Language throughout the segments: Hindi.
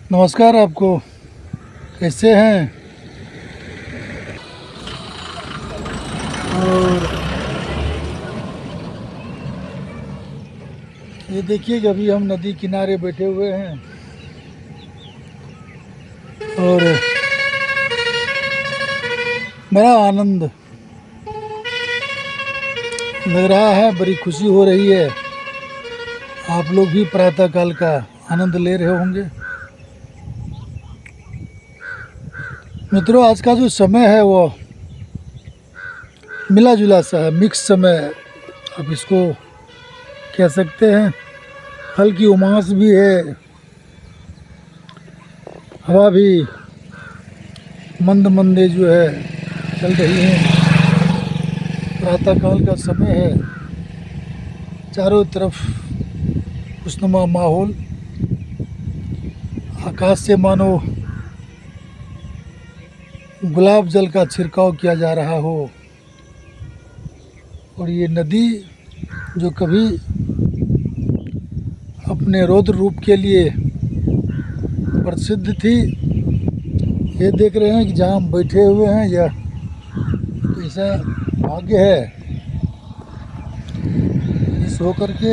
नमस्कार आपको। कैसे हैं? और ये देखिए कि अभी हम नदी किनारे बैठे हुए हैं और बड़ा आनंद लग रहा है, बड़ी खुशी हो रही है। आप लोग भी प्रातःकाल का आनंद ले रहे होंगे। मित्रों, आज का जो समय है वो मिला जुला सा है, मिक्स समय है। आप इसको कह सकते हैं। हल्की उमास भी है, हवा भी मंद मंदे जो है चल रही है। प्रातःकाल का समय है, चारों तरफ खुशनुमा माहौल, आकाश से मानो गुलाब जल का छिड़काव किया जा रहा हो। और ये नदी जो कभी अपने रौद्र रूप के लिए प्रसिद्ध थी, ये देख रहे हैं कि जहाँ हम बैठे हुए हैं यह कैसा भाग्य है। इस होकर के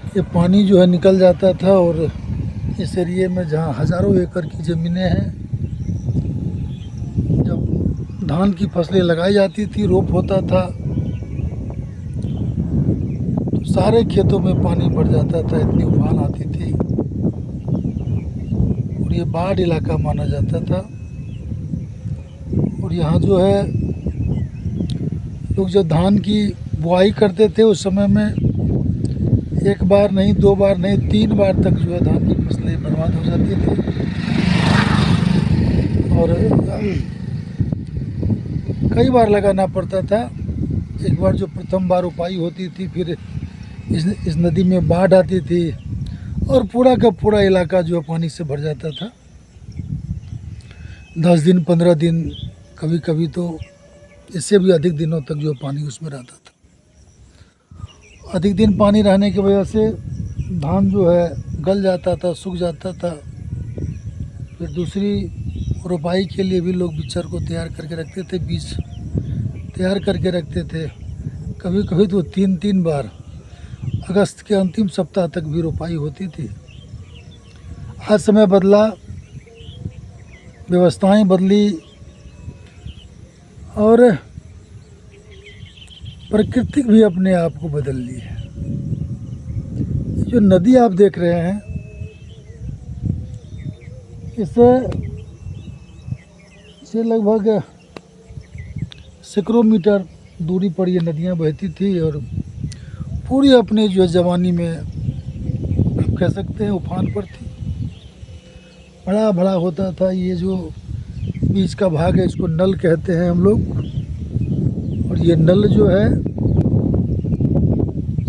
ये पानी जो है निकल जाता था और इस एरिए में जहाँ हज़ारों एकड़ की ज़मीनें हैं, जब धान की फसलें लगाई जाती थी, रोप होता था, तो सारे खेतों में पानी भर जाता था, इतनी उफान आती थी और ये बाढ़ इलाका माना जाता था। और यहाँ जो है लोग जब धान की बुआई करते थे उस समय में एक बार नहीं, दो बार नहीं, 3 बार तक जो है धान की फसलें बर्बाद हो जाती थी। और कई बार लगाना पड़ता था। एक बार जो प्रथम बार रोपाई होती थी, फिर इस नदी में बाढ़ आती थी और पूरा का पूरा इलाका जो है पानी से भर जाता था। 10 दिन, 15 दिन, कभी कभी तो इससे भी अधिक दिनों तक जो पानी उसमें रहता था। अधिक दिन पानी रहने की वजह से धान जो है गल जाता था, सूख जाता था। फिर दूसरी रोपाई के लिए भी लोग बिचर को तैयार करके रखते थे, बीज तैयार करके रखते थे। कभी कभी तो 3-3 बार अगस्त के अंतिम सप्ताह तक भी रोपाई होती थी। आज समय बदला, व्यवस्थाएं बदली और प्रकृति भी अपने आप को बदल ली है। जो नदी आप देख रहे हैं, इससे लगभग सैकड़ों मीटर दूरी पर ये नदियाँ बहती थी और पूरी अपने जो जवानी में आप कह सकते हैं उफान पर थी। बड़ा बड़ा होता था। ये जो बीच का भाग है इसको नल कहते हैं हम लोग। और ये नल जो है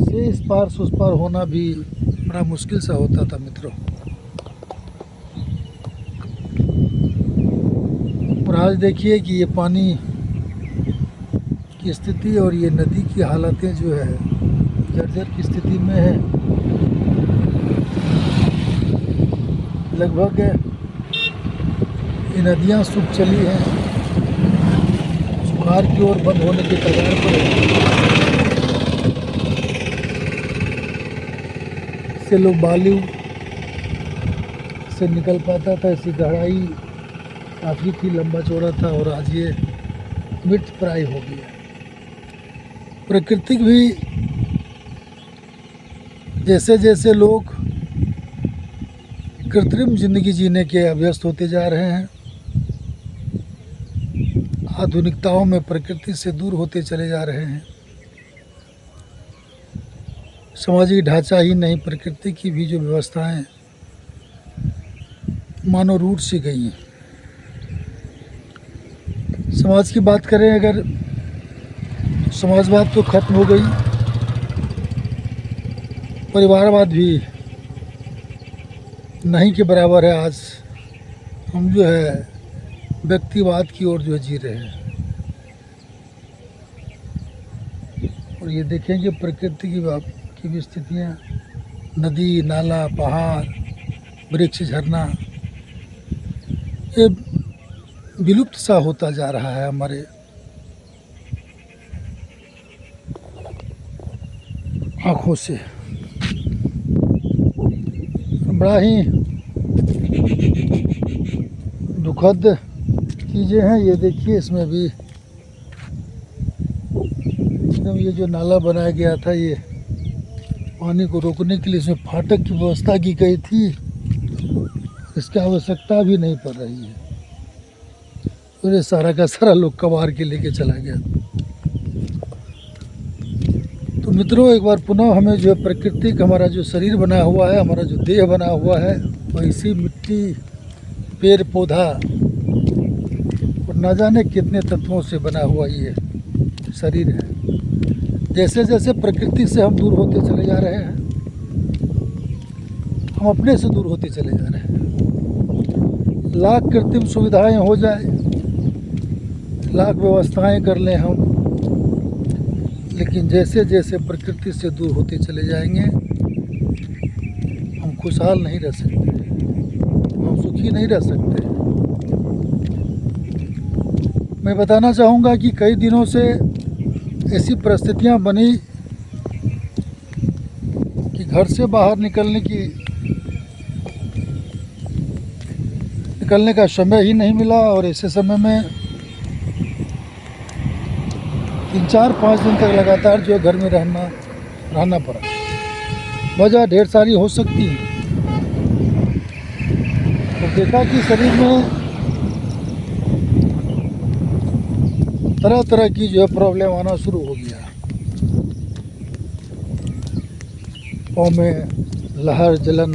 से इस पार से उस पार होना भी बड़ा मुश्किल सा होता था मित्रों। और आज देखिए कि ये पानी की स्थिति और ये नदी की हालतें जो है जर्जर की स्थिति में है। लगभग ये नदियाँ सूख चली हैं, सुखाड़ की ओर बंद होने के कगार पर है। इससे लोग बालू से निकल पाता था, इसकी गहराई काफ़ी थी, लंबा चौड़ा था और आज ये मृत प्राय हो गया। प्रकृति भी जैसे जैसे लोग कृत्रिम जिंदगी जीने के अभ्यस्त होते जा रहे हैं, आधुनिकताओं में प्रकृति से दूर होते चले जा रहे हैं। सामाजिक ढांचा ही नहीं, प्रकृति की भी जो व्यवस्थाएं मानो रूट सी गई हैं। समाज की बात करें अगर, समाजवाद तो खत्म हो गई, परिवारवाद भी नहीं के बराबर है। आज हम जो है व्यक्तिवाद की ओर जो है जी रहे हैं। और ये देखें कि प्रकृति की भी स्थितियाँ नदी, नाला, पहाड़, वृक्ष, झरना, ये विलुप्त सा होता जा रहा है हमारे आँखों से। बड़ा ही दुखद चीज़ें हैं। ये देखिए, इसमें भी एकदम ये जो नाला बनाया गया था, ये पानी को रोकने के लिए इसमें फाटक की व्यवस्था की गई थी, इसकी आवश्यकता भी नहीं पड़ रही है। तो ये सारा का सारा लोग कबाड़ के लेके चला गया। तो मित्रों, एक बार पुनः हमें जो है प्रकृति का हमारा जो शरीर बना हुआ है, हमारा जो देह बना हुआ है, वो इसी मिट्टी, पेड़ पौधा और ना जाने कितने तत्वों से बना हुआ ये शरीर है। जैसे जैसे प्रकृति से हम दूर होते चले जा रहे हैं, हम अपने से दूर होते चले जा रहे हैं। लाख कृत्रिम सुविधाएं हो जाए, लाख व्यवस्थाएं कर लें हम, लेकिन जैसे जैसे प्रकृति से दूर होते चले जाएंगे, हम खुशहाल नहीं रह सकते, हम सुखी नहीं रह सकते। मैं बताना चाहूँगा कि कई दिनों से ऐसी परिस्थितियाँ बनी कि घर से बाहर निकलने का समय ही नहीं मिला, और ऐसे समय में 3-4-5 दिन तक लगातार जो घर में रहना पड़ा। वजह ढेर सारी हो सकती है। तो देखा कि शरीर में तरह तरह की जो है प्रॉब्लम आना शुरू हो गया। पाँव में लहर, जलन,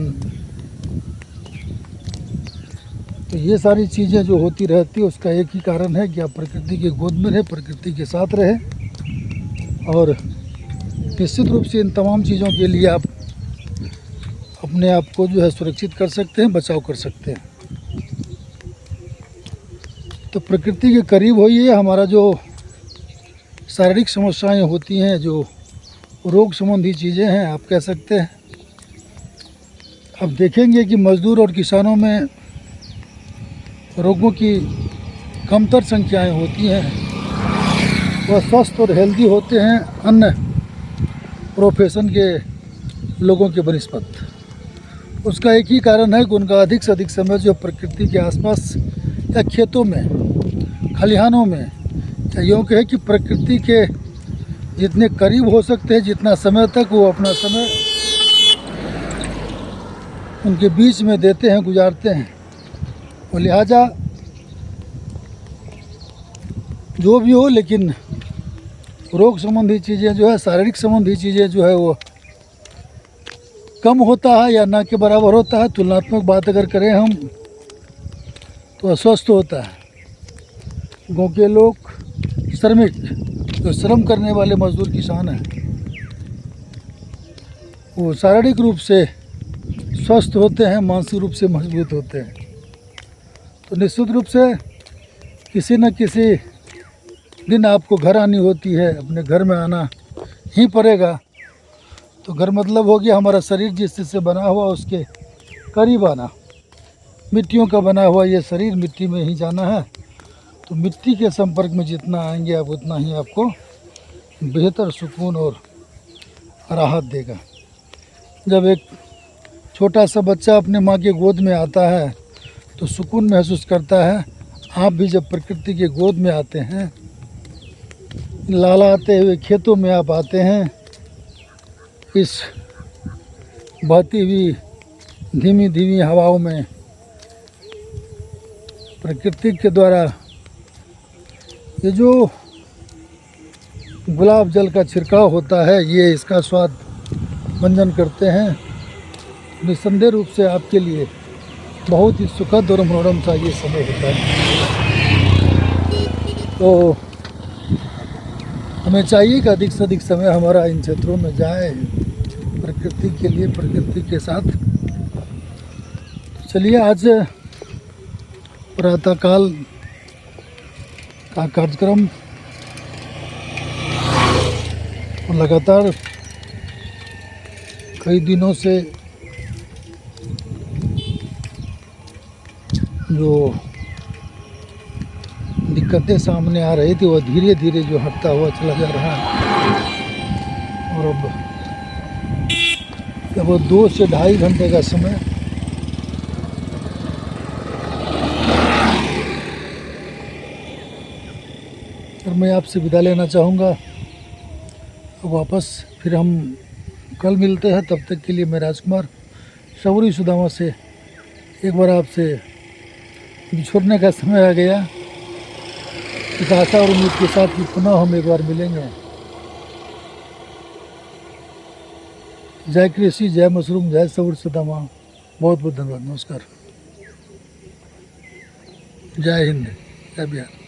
तो ये सारी चीज़ें जो होती रहती है, उसका एक ही कारण है कि आप प्रकृति की गोद में रहें, प्रकृति के साथ रहें, और निश्चित रूप से इन तमाम चीज़ों के लिए आप अपने आप को जो है सुरक्षित कर सकते हैं, बचाव कर सकते हैं। तो प्रकृति के करीब होइए। हमारा जो शारीरिक समस्याएं होती हैं, जो रोग संबंधी चीज़ें हैं, आप कह सकते हैं, अब देखेंगे कि मज़दूर और किसानों में रोगों की कमतर संख्याएं होती हैं। वह स्वस्थ और हेल्दी होते हैं अन्य प्रोफेशन के लोगों के बनिस्पत। उसका एक ही कारण है कि उनका अधिक से अधिक समय जो प्रकृति के आसपास या खेतों में, खलिहानों में, या यूँ कहे कि प्रकृति के जितने करीब हो सकते हैं, जितना समय तक वो अपना समय उनके बीच में देते हैं, गुजारते हैं। और लिहाजा जो भी हो, लेकिन रोग संबंधी चीज़ें जो है, शारीरिक संबंधी चीज़ें जो है, वो कम होता है या ना के बराबर होता है। तुलनात्मक बात अगर करें हम, तो अस्वस्थ होता है। गाँव के लोग, श्रमिक, जो श्रम करने वाले मजदूर किसान हैं, वो शारीरिक रूप से स्वस्थ होते हैं, मानसिक रूप से मजबूत होते हैं। तो निश्चित रूप से किसी न किसी दिन आपको घर आनी होती है, अपने घर में आना ही पड़ेगा। तो घर मतलब हो गया हमारा शरीर जिस चीज़ से बना हुआ, उसके करीब आना। मिट्टियों का बना हुआ ये शरीर, मिट्टी में ही जाना है। तो मिट्टी के संपर्क में जितना आएंगे आप, उतना ही आपको बेहतर सुकून और राहत देगा। जब एक छोटा सा बच्चा अपने माँ के गोद में आता है तो सुकून महसूस करता है। आप भी जब प्रकृति के गोद में आते हैं, लहलहाते हुए खेतों में आप आते हैं, इस बहती हुई धीमी धीमी हवाओं में प्रकृति के द्वारा ये जो गुलाब जल का छिड़काव होता है, ये इसका स्वाद मंजन करते हैं। निस्संदेह रूप से आपके लिए बहुत ही सुखद और मनोरम सा ये समय होता है। तो हमें चाहिए कि अधिक से अधिक समय हमारा इन क्षेत्रों में जाए, प्रकृति के लिए, प्रकृति के साथ। चलिए, आज प्रातःकाल का कार्यक्रम लगातार कई दिनों से जो दिक्कतें सामने आ रही थी वह धीरे धीरे जो हटता हुआ चला जा रहा है। और अब वो 2 से ढाई घंटे का समय और मैं आपसे विदा लेना चाहूँगा। वापस फिर हम कल मिलते हैं। तब तक के लिए मैं राजकुमार शबरी सुदामा से एक बार आपसे बिछोड़ने का समय आ गया। इस आशा और उम्मीद के साथ कि पुनः हम एक बार मिलेंगे। जय कृषि, जय मशरूम, जय शबरी सुदामा। बहुत बहुत धन्यवाद। नमस्कार। जय हिंद, जय बिहार।